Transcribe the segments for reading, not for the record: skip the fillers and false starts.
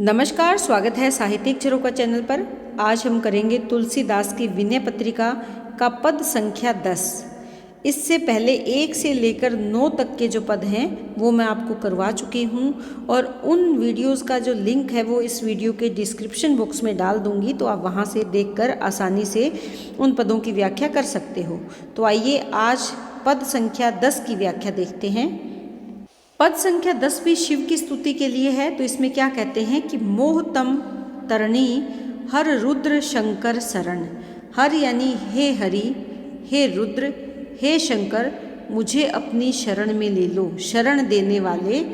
नमस्कार, स्वागत है साहित्यिक झरोखा चैनल पर। आज हम करेंगे तुलसीदास की विनय पत्रिका का पद संख्या 10। इससे पहले 1 से लेकर 9 तक के जो पद हैं वो मैं आपको करवा चुकी हूँ और उन वीडियोस का जो लिंक है वो इस वीडियो के डिस्क्रिप्शन बॉक्स में डाल दूँगी, तो आप वहाँ से देखकर आसानी से उन पदों की व्याख्या कर सकते हो। तो आइए आज पद संख्या 10 की व्याख्या देखते हैं। पद संख्या 10 भी शिव की स्तुति के लिए है। तो इसमें क्या कहते हैं कि मोहतम तरणी हर रुद्र शंकर शरण। हर यानी हे हरि, हे रुद्र, हे शंकर, मुझे अपनी शरण में ले लो। शरण देने वाले।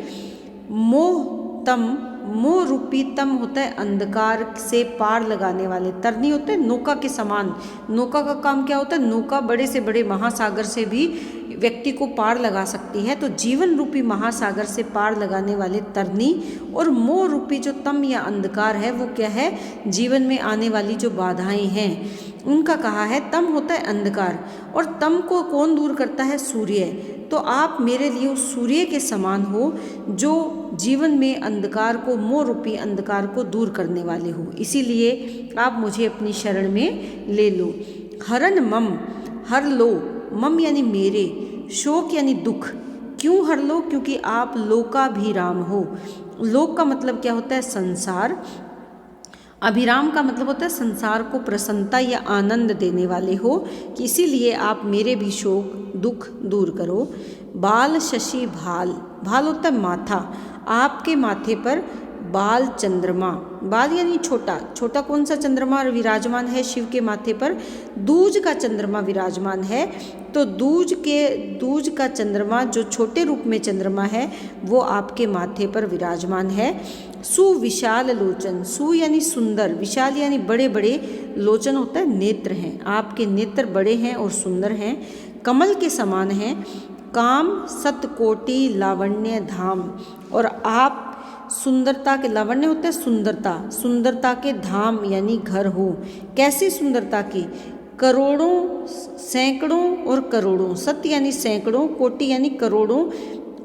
मोहतम, मोह रूपी तम होता है अंधकार से पार लगाने वाले। तरनी होते हैं नौका के समान। नौका का काम क्या होता है? नौका बड़े से बड़े महासागर से भी व्यक्ति को पार लगा सकती है। तो जीवन रूपी महासागर से पार लगाने वाले तरनी, और मोह रूपी जो तम या अंधकार है वो क्या है? जीवन में आने वाली जो बाधाएं हैं उनका कहा है। तम होता है अंधकार, और तम को कौन दूर करता है? सूर्य। तो आप मेरे लिए उस सूर्य के समान हो जो जीवन में अंधकार को, मोह रूपी अंधकार को दूर करने वाले हो। इसीलिए आप मुझे अपनी शरण में ले लो। हरन मम, हर लो। मम यानी मेरे, शोक यानी दुख। क्यों हर लो? क्योंकि आप लोकाभिराम हो। लोक का मतलब क्या होता है? संसार। अभिराम का मतलब होता है संसार को प्रसन्नता या आनंद देने वाले हो, कि इसीलिए आप मेरे भी शोक दुख दूर करो। बाल शशि भाल, भाल होता है माथा। आपके माथे पर बाल चंद्रमा, बाल यानी छोटा, छोटा कौन सा चंद्रमा विराजमान है शिव के माथे पर? दूज का चंद्रमा विराजमान है। तो दूज का चंद्रमा जो छोटे रूप में चंद्रमा है वो आपके माथे पर विराजमान है। सुविशाल लोचन, सु यानी सुंदर, विशाल यानी बड़े बड़े, लोचन होता है नेत्र हैं। आपके नेत्र बड़े हैं और सुंदर हैं, कमल के समान हैं। काम सतकोटि लावण्य धाम, और आप सुंदरता के, लावण्य होता है सुंदरता, सुंदरता के धाम यानी घर हो। कैसी सुंदरता की? करोड़ों, सैकड़ों और करोड़ों। सत यानी सैकड़ों, कोटि यानी करोड़ों।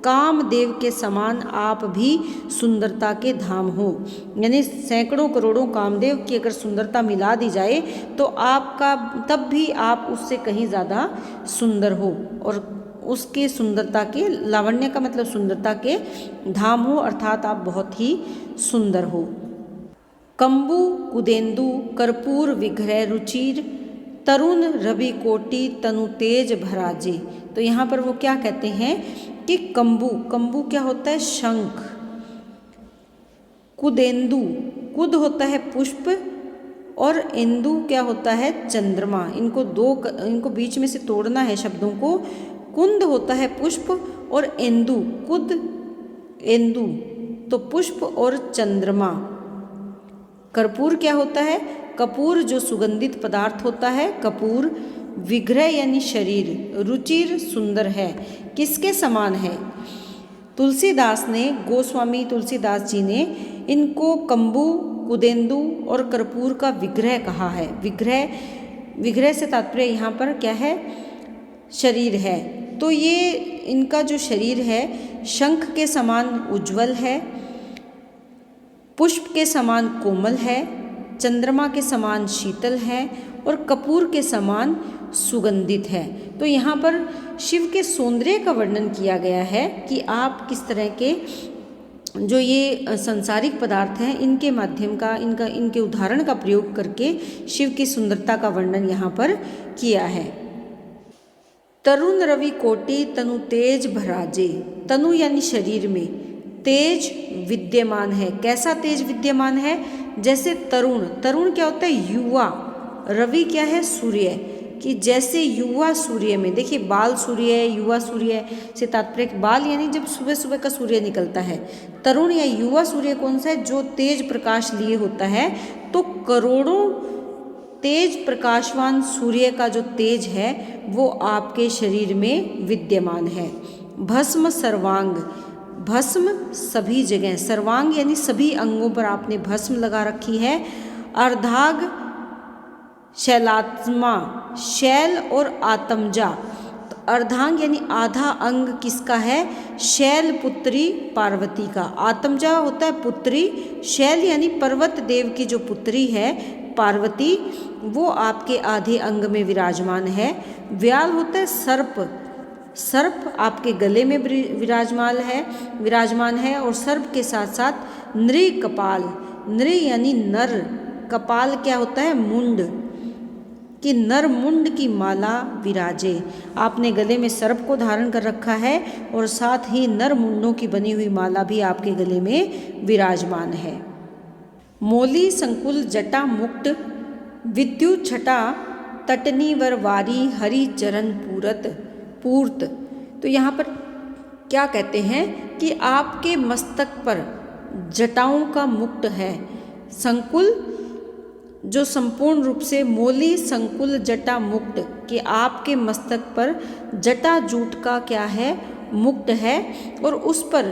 कामदेव के समान आप भी सुंदरता के धाम हो। यानी सैकड़ों करोड़ों कामदेव की अगर सुंदरता मिला दी जाए तो आपका, तब भी आप उससे कहीं ज़्यादा सुंदर हो, और उसके सुंदरता के, लावण्य का मतलब सुंदरता के धाम हो, अर्थात आप बहुत ही सुंदर हो। कंबु कुदेंदु कर्पूर विग्रह रुचिर तरुण रवि कोटि तनु तेज भराजे। तो यहाँ पर वो क्या कहते हैं कि कंबु, कंबु क्या होता है? शंख। कुदेंदु, कुद होता है पुष्प, और इंदु क्या होता है? चंद्रमा। इनको बीच में से तोड़ना है शब्दों को। कुंद होता है पुष्प, और इंदु, कुद इंदु तो पुष्प और चंद्रमा। कर्पूर क्या होता है? कपूर जो सुगंधित पदार्थ होता है, कपूर। विग्रह यानी शरीर। रुचिर सुंदर है। किसके समान है? तुलसीदास ने, गोस्वामी तुलसीदास जी ने इनको कंबु, कुदेंदु और कर्पूर का विग्रह कहा है। विग्रह से तात्पर्य यहाँ पर क्या है? शरीर है। तो ये इनका जो शरीर है शंख के समान उज्ज्वल है, पुष्प के समान कोमल है, चंद्रमा के समान शीतल है, और कपूर के समान सुगंधित है। तो यहाँ पर शिव के सौंदर्य का वर्णन किया गया है कि आप किस तरह के जो ये सांसारिक पदार्थ हैं इनके माध्यम का, इनके उदाहरण का प्रयोग करके शिव की सुंदरता का वर्णन यहाँ पर किया है। तरुण रवि कोटि तनु तेज भराजे। तनु यानी शरीर में, तेज विद्यमान है। कैसा तेज विद्यमान है? जैसे तरुण, तरुण क्या होता है? युवा। रवि क्या है? सूर्य। कि जैसे युवा सूर्य में, देखिए बाल सूर्य है, युवा सूर्य से तात्पर्य, बाल यानी जब सुबह सुबह का सूर्य निकलता है। तरुण या युवा सूर्य कौन सा है? जो तेज प्रकाश लिए होता है। तो करोड़ों तेज प्रकाशवान सूर्य का जो तेज है वो आपके शरीर में विद्यमान है। भस्म सर्वांग, भस्म सभी जगह, सर्वांग यानी सभी अंगों पर आपने भस्म लगा रखी है। अर्धांग शैलात्मा, शैल और आत्मजा। तो अर्धांग यानी आधा अंग किसका है? शैलपुत्री पार्वती का। आत्मजा होता है पुत्री, शैल यानी पर्वत देव की जो पुत्री है पार्वती, वो आपके आधे अंग में विराजमान है। व्याल होता है सर्प, सर्प आपके गले में विराजमान है और सर्प के साथ साथ नृ कपाल, नृ यानी नर, कपाल क्या होता है? मुंड, कि नर मुंड की माला विराजे। आपने गले में सर्प को धारण कर रखा है और साथ ही नर मुंडों की बनी हुई माला भी आपके गले में विराजमान है। मोली संकुल जटा मुक्त विद्युत छटा तटनी वर वारी हरि चरण पूर्त। तो यहाँ पर क्या कहते हैं कि आपके मस्तक पर जटाओं का मुक्त है। संकुल जो संपूर्ण रूप से मोली संकुल जटा मुक्त, कि आपके मस्तक पर जटा जूट का क्या है? मुक्त है और उस पर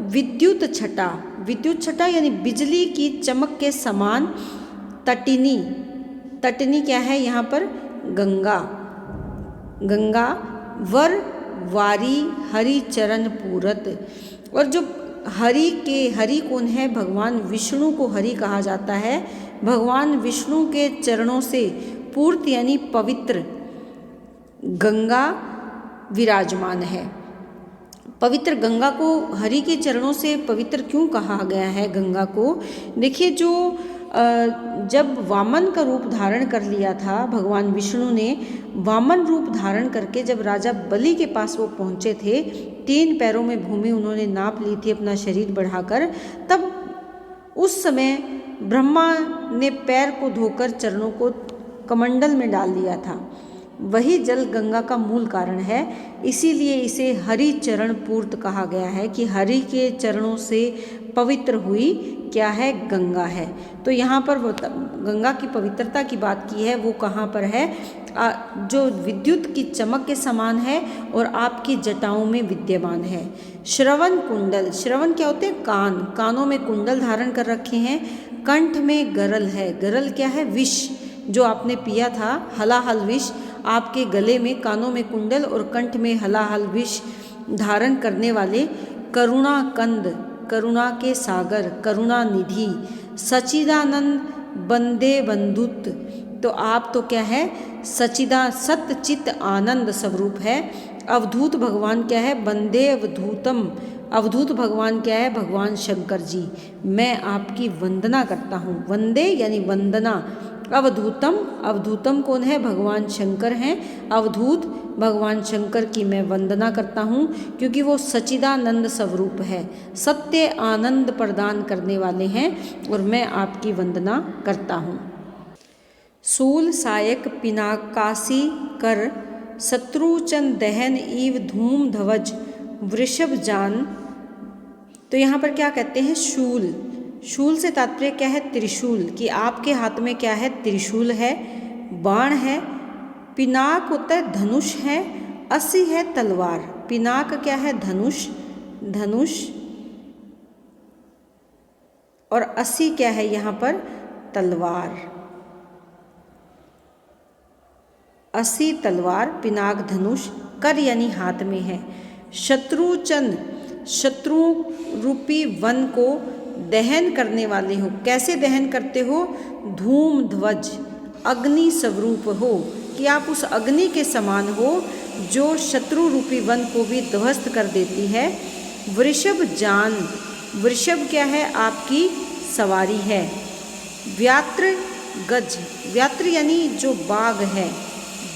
विद्युत छटा, विद्युत छटा यानी बिजली की चमक के समान तटिनी, तटिनी क्या है यहाँ पर? गंगा, गंगा वर वारी हरि चरण पूरत। और जो हरि कौन है? भगवान विष्णु को हरि कहा जाता है। भगवान विष्णु के चरणों से पूर्त यानी पवित्र गंगा विराजमान है। पवित्र गंगा को हरि के चरणों से पवित्र क्यों कहा गया है गंगा को? देखिए, जो जब वामन का रूप धारण कर लिया था भगवान विष्णु ने, वामन रूप धारण करके जब राजा बलि के पास वो पहुँचे थे, 3 पैरों में भूमि उन्होंने नाप ली थी अपना शरीर बढ़ाकर, तब उस समय ब्रह्मा ने पैर को धोकर चरणों को कमंडल में डाल दिया था। वही जल गंगा का मूल कारण है, इसीलिए इसे हरि चरण पूर्त कहा गया है कि हरि के चरणों से पवित्र हुई क्या है? गंगा है। तो यहाँ पर वो गंगा की पवित्रता की बात की है, वो कहाँ पर है? जो विद्युत की चमक के समान है और आपकी जटाओं में विद्यमान है। श्रवण कुंडल, श्रवण क्या होते हैं? कान, कानों में कुंडल धारण कर रखे हैं। कंठ में गरल है, गरल क्या है? विष, जो आपने पिया था हलाहल विष, आपके गले में, कानों में कुंडल और कंठ में हलाहल विष धारण करने वाले। करुणा कंद, करुणा के सागर, करुणा निधि, सच्चिदानंद बंदे बंधुत। तो आप तो क्या है? सत चित आनंद स्वरूप है। अवधूत भगवान क्या है? बंदे अवधूतम, अवधूत भगवान क्या है? भगवान शंकर जी। मैं आपकी वंदना करता हूँ। वंदे यानी वंदना। अवधूतम, अवधूतम कौन है? भगवान शंकर हैं। अवधूत भगवान शंकर की मैं वंदना करता हूँ क्योंकि वो सच्चिदानंद स्वरूप है, सत्य आनंद प्रदान करने वाले हैं और मैं आपकी वंदना करता हूँ। सूल सायक पिनाकासी कर शत्रुचन दहन इव धूम ध्वज वृषभ जान। तो यहाँ पर क्या कहते हैं? शूल, शूल से तात्पर्य क्या है? त्रिशूल, कि आपके हाथ में क्या है? त्रिशूल है, बाण है। पिनाक होता है धनुष है, असी है तलवार। पिनाक क्या है? धनुष, धनुष, और असी क्या है यहाँ पर? तलवार। असी तलवार, पिनाक धनुष, कर यानी हाथ में है। शत्रुचन, शत्रु रूपी वन को दहन करने वाले हो। कैसे दहन करते हो? धूम ध्वज, अग्नि स्वरूप हो, कि आप उस अग्नि के समान हो जो शत्रु रूपी वन को भी ध्वस्त कर देती है। वृषभ जान, वृषभ क्या है? आपकी सवारी है। व्यात्र गज, व्यात्र यानी जो बाघ है,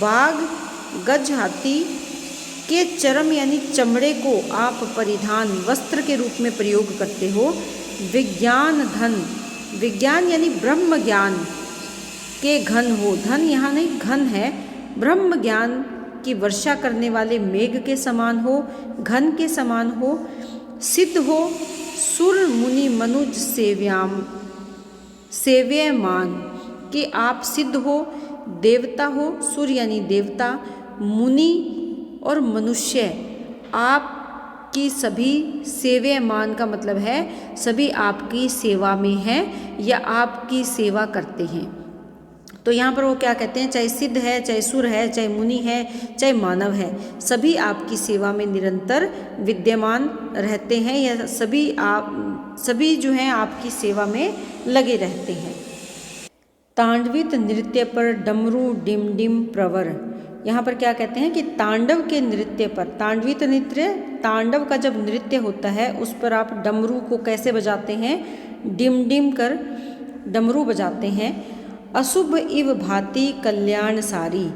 बाघ, गज हाथी के चरम यानी चमड़े को आप परिधान वस्त्र के रूप में प्रयोग करते हो। विज्ञान धन, विज्ञान यानी ब्रह्म ज्ञान के घन हो। धन यहाँ नहीं, घन है। ब्रह्म ज्ञान की वर्षा करने वाले मेघ के समान हो, घन के समान हो। सिद्ध हो, सुर मुनि मनुज सेव्यमान, कि आप सिद्ध हो, देवता हो, सुर यानी देवता, मुनि और मनुष्य आपकी सभी सेव्यमान का मतलब है सभी आपकी सेवा में हैं या आपकी सेवा करते हैं। तो यहाँ पर वो क्या कहते हैं, चाहे सिद्ध है, चाहे सुर है, चाहे मुनि है, चाहे मानव है, सभी आपकी सेवा में निरंतर विद्यमान रहते हैं, या सभी जो हैं आपकी सेवा में लगे रहते हैं। तांडवित नृत्य पर डमरू डिम डिम प्रवर। यहाँ पर क्या कहते हैं कि तांडव के नृत्य पर, तांडवित नृत्य, तांडव का जब नृत्य होता है उस पर आप डमरू को कैसे बजाते हैं, डिम डिम कर डमरू बजाते हैं। अशुभ इव भांति कल्याण सारी,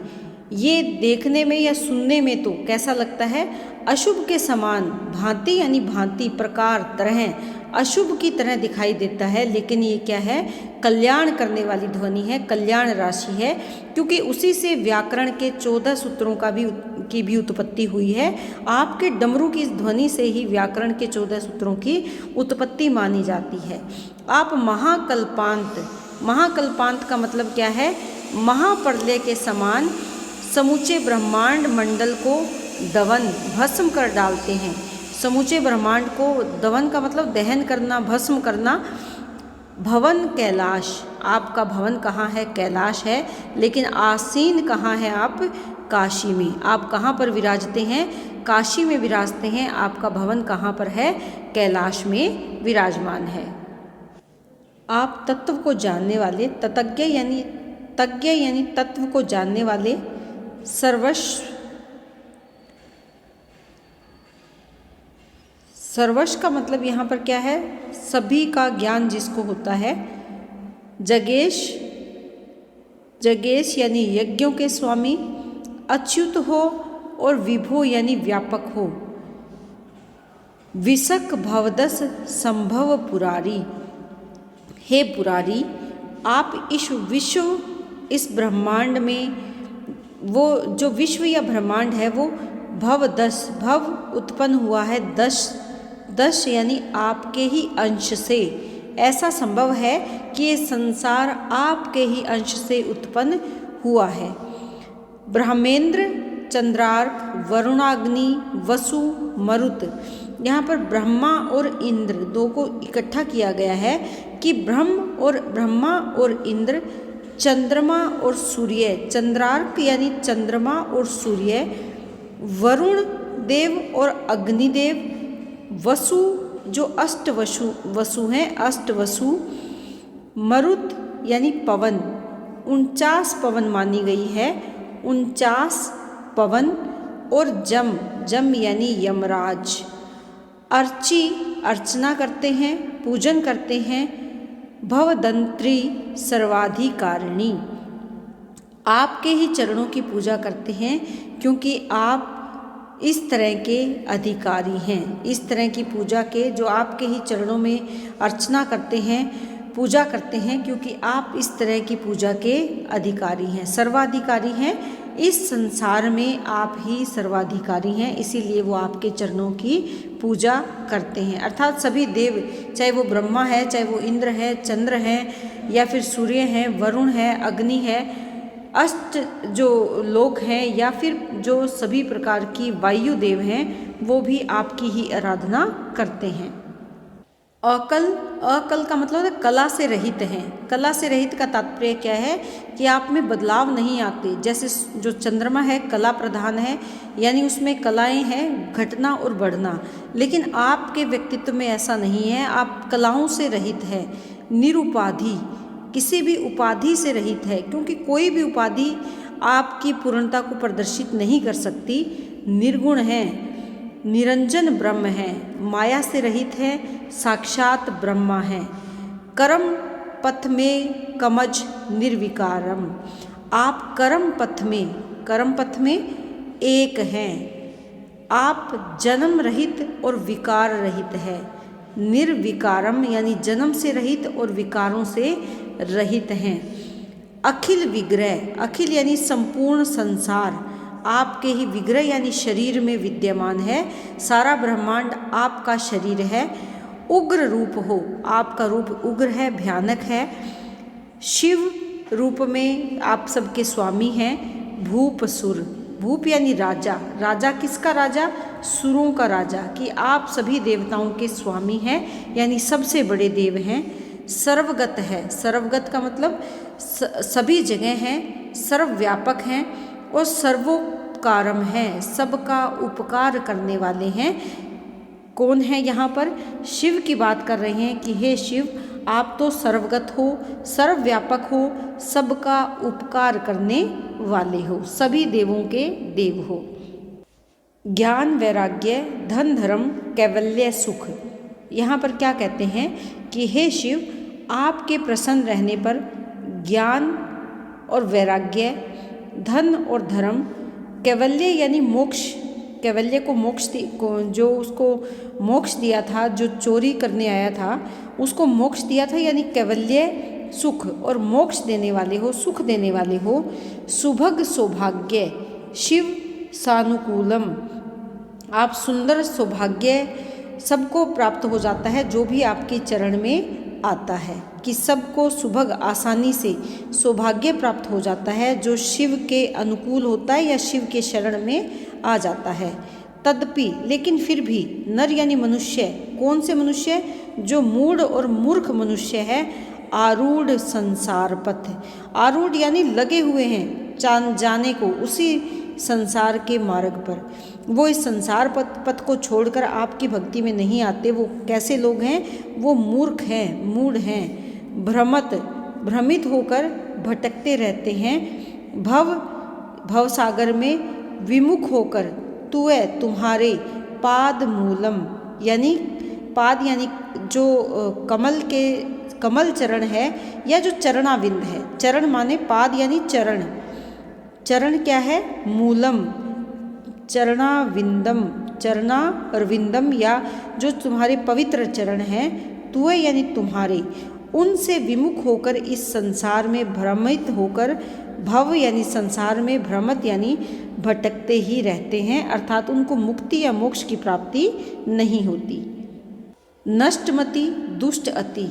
ये देखने में या सुनने में तो कैसा लगता है, अशुभ के समान, भांति यानी भांति, प्रकार, तरह, अशुभ की तरह दिखाई देता है, लेकिन ये क्या है, कल्याण करने वाली ध्वनि है, कल्याण राशि है, क्योंकि उसी से व्याकरण के 14 सूत्रों की भी उत्पत्ति हुई है। आपके डमरू की इस ध्वनि से ही व्याकरण के 14 सूत्रों की उत्पत्ति मानी जाती है। आप महाकल्पांत, महाकल्पांत का मतलब क्या है, महाप्रलय के समान समूचे ब्रह्मांड मंडल को दवन भस्म कर डालते हैं। समूचे ब्रह्मांड को, दवन का मतलब दहन करना, भस्म करना। भवन कैलाश, आपका भवन कहाँ है, कैलाश है, लेकिन आसीन कहाँ है आप, काशी में। आप कहाँ पर विराजते हैं, काशी में विराजते हैं। आपका भवन कहाँ पर है, कैलाश में विराजमान है। आप तत्व को जानने वाले, तज्ञ यानी तत्व को जानने वाले, सर्वस्व का मतलब यहाँ पर क्या है, सभी का ज्ञान जिसको होता है। जगेश यानी यज्ञों के स्वामी, अच्युत हो और विभो यानी व्यापक हो। विशक भवदस संभव पुरारी, हे पुरारी, आप इस ब्रह्मांड में, वो जो विश्व या ब्रह्मांड है वो भव उत्पन्न हुआ है, दश यानी आपके ही अंश से। ऐसा संभव है कि ये संसार आपके ही अंश से उत्पन्न हुआ है। ब्रह्मेंद्र, चंद्रार्क, वरुणाग्नि, वसु, मरुत, यहाँ पर ब्रह्मा और इंद्र दो को इकट्ठा किया गया है कि ब्रह्मा और इंद्र, चंद्रमा और सूर्य, चंद्रार्क यानी चंद्रमा और सूर्य, वरुण देव और अग्निदेव, वसु जो वसु हैं, अष्टवसु, मरुत यानी पवन, 49 पवन मानी गई है, 49 पवन, और जम यानी यमराज। अर्चना करते हैं, पूजन करते हैं। भवदंत्री सर्वाधिकारिणी, आपके ही चरणों की पूजा करते हैं, क्योंकि आप इस तरह के अधिकारी हैं। इस तरह की पूजा के, जो आपके ही चरणों में अर्चना करते हैं, पूजा करते हैं, क्योंकि आप इस तरह की पूजा के अधिकारी हैं, सर्वाधिकारी हैं। इस संसार में आप ही सर्वाधिकारी हैं, इसीलिए वो आपके चरणों की पूजा करते हैं। अर्थात सभी देव, चाहे वो ब्रह्मा है, चाहे वो इंद्र है, चंद्र है, या फिर सूर्य है, वरुण है, अग्नि है, अष्ट जो लोक हैं, या फिर जो सभी प्रकार की वायु देव हैं, वो भी आपकी ही आराधना करते हैं। अकल का मतलब है कला से रहित हैं। कला से रहित का तात्पर्य क्या है कि आप में बदलाव नहीं आते। जैसे जो चंद्रमा है कला प्रधान है, यानी उसमें कलाएं हैं, घटना और बढ़ना, लेकिन आपके व्यक्तित्व में ऐसा नहीं है। आप कलाओं से रहित है, निरुपाधि, किसी भी उपाधि से रहित है, क्योंकि कोई भी उपाधि आपकी पूर्णता को प्रदर्शित नहीं कर सकती। निर्गुण है, निरंजन ब्रह्म है, माया से रहित है, साक्षात ब्रह्मा है। कर्म पथ में कमज निर्विकारम, आप कर्म पथ में एक हैं। आप जन्म रहित और विकार रहित है। निर्विकारम यानी जन्म से रहित और विकारों से रहित हैं। अखिल विग्रह, अखिल यानी संपूर्ण संसार आपके ही विग्रह यानी शरीर में विद्यमान है। सारा ब्रह्मांड आपका शरीर है। उग्र रूप हो, आपका रूप उग्र है, भयानक है। शिव रूप में आप सबके स्वामी हैं। भूप सुर, भूप यानी राजा, राजा किसका राजा, सुरों का राजा, कि आप सभी देवताओं के स्वामी हैं, यानी सबसे बड़े देव हैं। सर्वगत है। सर्वगत का मतलब सभी जगह हैं, सर्वव्यापक हैं और सर्वोपकारम है, सबका उपकार करने वाले हैं। कौन है यहाँ पर? शिव की बात कर रहे हैं कि हे शिव, आप तो सर्वगत हो, सर्वव्यापक हो, सबका उपकार करने वाले हो, सभी देवों के देव हो। ज्ञान, वैराग्य, धन, धर्म, कैवल्य, सुख। यहाँ पर क्या कहते हैं कि हे शिव, आपके प्रसन्न रहने पर ज्ञान और वैराग्य, धन और धर्म, कैवल्य यानी मोक्ष, कैवल्य को मोक्ष जो उसको मोक्ष दिया था, जो चोरी करने आया था उसको मोक्ष दिया था, यानी कैवल्य, सुख और मोक्ष देने वाले हो, सुख देने वाले हो। सुभग सौभाग्य, शिव सानुकूलम, आप सुंदर सौभाग्य सबको प्राप्त हो जाता है जो भी आपके चरण में आता है, कि सबको सुभग आसानी से सौभाग्य प्राप्त हो जाता है जो शिव के अनुकूल होता है या शिव के शरण में आ जाता है। तदपि, लेकिन फिर भी, नर यानी मनुष्य, कौन से मनुष्य? जो मूढ़ और मूर्ख मनुष्य है, आरूढ़ संसार पथ, आरूढ़ यानी लगे हुए हैं जाने को उसी संसार के मार्ग पर, वो इस संसार पथ को छोड़कर आपकी भक्ति में नहीं आते। वो कैसे लोग हैं? वो मूर्ख हैं, मूढ़ हैं, भ्रमित होकर भटकते रहते हैं, भव सागर में विमुख होकर, तुए तुम्हारे पाद मूलम, यानी पाद यानी जो कमल चरण है या जो चरणाविंद है, चरण माने पाद यानी चरण, चरण क्या है? मूलम, चरणाविंदम, चरणा और विंदम या जो तुम्हारे पवित्र चरण हैं, तुए यानी तुम्हारे, उनसे विमुख होकर इस संसार में भ्रमित होकर, भव यानी संसार में, भ्रमत यानी भटकते ही रहते हैं, अर्थात उनको मुक्ति या मोक्ष की प्राप्ति नहीं होती। नष्टमति, दुष्ट अति,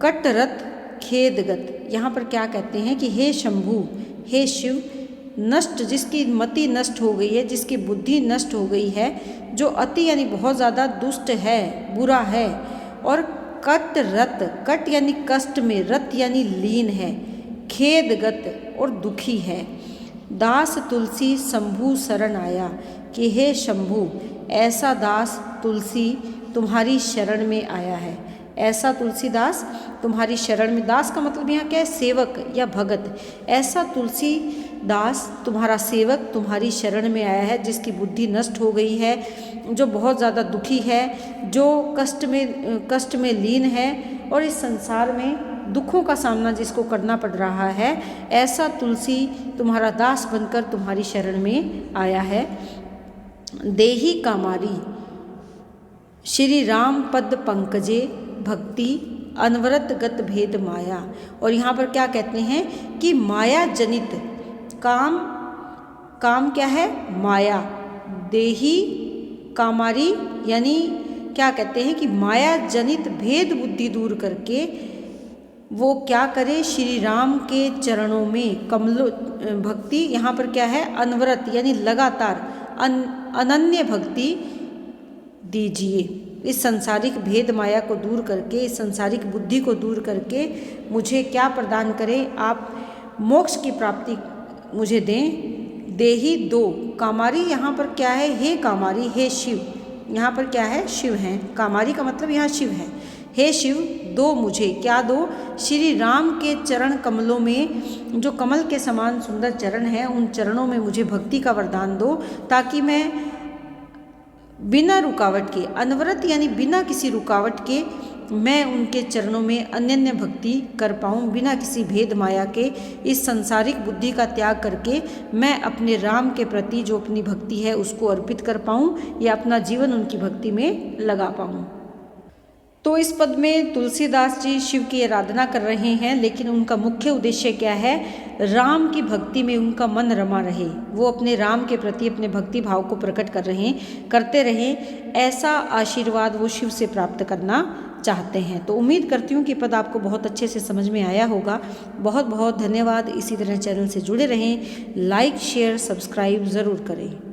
कटरत, खेदगत। यहाँ पर क्या कहते हैं कि हे शंभु, हे शिव, नष्ट, जिसकी मति नष्ट हो गई है, जिसकी बुद्धि नष्ट हो गई है, जो अति यानी बहुत ज़्यादा दुष्ट है, बुरा है, और कट रत, कट यानी कष्ट में, रत यानी लीन है, खेदगत और दुखी है। दास तुलसी शंभु शरण आया, कि हे शंभु, ऐसा दास तुलसी तुम्हारी शरण में आया है, ऐसा तुलसीदास तुम्हारी शरण में, दास का मतलब यहाँ क्या है? सेवक या भगत। ऐसा तुलसी दास तुम्हारा सेवक तुम्हारी शरण में आया है, जिसकी बुद्धि नष्ट हो गई है, जो बहुत ज़्यादा दुखी है, जो कष्ट में लीन है और इस संसार में दुखों का सामना जिसको करना पड़ रहा है, ऐसा तुलसी तुम्हारा दास बनकर तुम्हारी शरण में आया है। देही कामारी, श्री राम पद पंकजे, भक्ति अनवरत गत भेद माया। और यहाँ पर क्या कहते हैं कि माया जनित काम क्या है? माया। देही कामारी यानी क्या कहते हैं कि माया जनित भेद बुद्धि दूर करके वो क्या करे? श्री राम के चरणों में कमलो भक्ति, यहाँ पर क्या है? अनवरत यानी लगातार अनन्य भक्ति दीजिए। इस संसारिक भेद माया को दूर करके, इस संसारिक बुद्धि को दूर करके मुझे क्या प्रदान करें? आप मोक्ष की प्राप्ति मुझे दें। देही दो, कामारी यहाँ पर क्या है? हे कामारी, हे शिव, यहाँ पर क्या है? शिव हैं। कामारी का मतलब यहाँ शिव है। हे शिव, दो मुझे, क्या दो? श्री राम के चरण कमलों में, जो कमल के समान सुंदर चरण हैं, उन चरणों में मुझे भक्ति का वरदान दो, ताकि मैं बिना रुकावट के, अनवरत यानी बिना किसी रुकावट के, मैं उनके चरणों में अनन्य भक्ति कर पाऊँ, बिना किसी भेद माया के। इस संसारिक बुद्धि का त्याग करके मैं अपने राम के प्रति जो अपनी भक्ति है उसको अर्पित कर पाऊँ या अपना जीवन उनकी भक्ति में लगा पाऊँ। तो इस पद में तुलसीदास जी शिव की आराधना कर रहे हैं, लेकिन उनका मुख्य उद्देश्य क्या है? राम की भक्ति में उनका मन रमा रहे, वो अपने राम के प्रति अपने भक्ति भाव को प्रकट करते रहें, ऐसा आशीर्वाद वो शिव से प्राप्त करना चाहते हैं। तो उम्मीद करती हूँ कि पद आपको बहुत अच्छे से समझ में आया होगा। बहुत बहुत धन्यवाद। इसी तरह चैनल से जुड़े रहें, लाइक शेयर सब्सक्राइब ज़रूर करें।